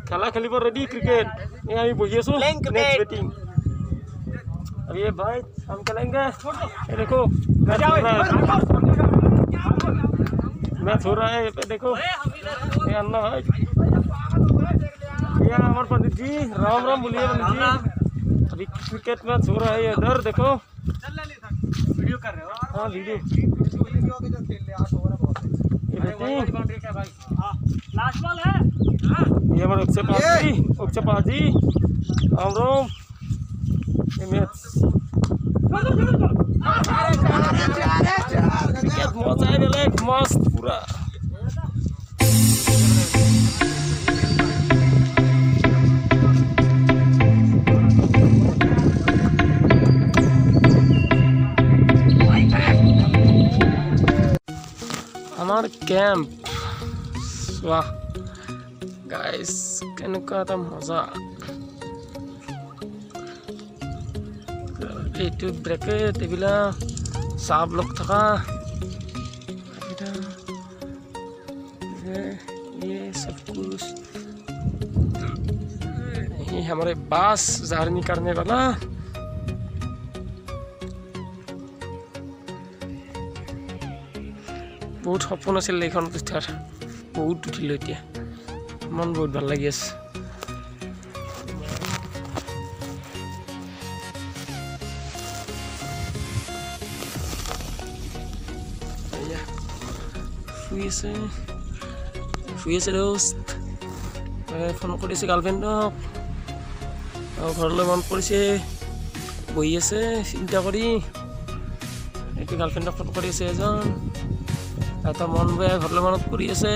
খেলা খেলিব ready cricket ये अभी বহি আছো नेक्स्ट बैटिंग अब ये भाई हम खेलेंगे ये देखो मैच हो रहा है ये पे देखो ये अन्ना भाई ये हमारे पंडित जी राम राम बोलिए पंडित जी अभी क्रिकेट मैच हो रहा है इधर देखो वीडियो कर रहे हो हाँ वीडियो लास्ट बॉल है ये हमारे अक्षय पाजी राम राम ये मैच क्रिकेट मजा है बेलेग मस्त पूरा हमार कैंप वाह गाइस केनेকুৱা এটা মজা এইটো ব্ৰেকেট এইবিলাক চাহ ব্লক থকা ये सब कुछ ये हमारे बस जर्नी करने वाला बहुत सपन आछिल এইখন উঠাৰ বহুত উঠিলো এতিয়া মন বহুত ভাল লাগি আছে শুই আছে দোস্ত ফোন কৰিছে গাৰ্লফ্ৰেণ্ডক ঘৰলৈ মন পৰিছে বহি আছে চিন্তা কৰি এইটো গাৰ্লফ্ৰেণ্ডক ফোন কৰি আছে এজন এটা মন বেয়া ঘৰলৈ মনত পৰি আছে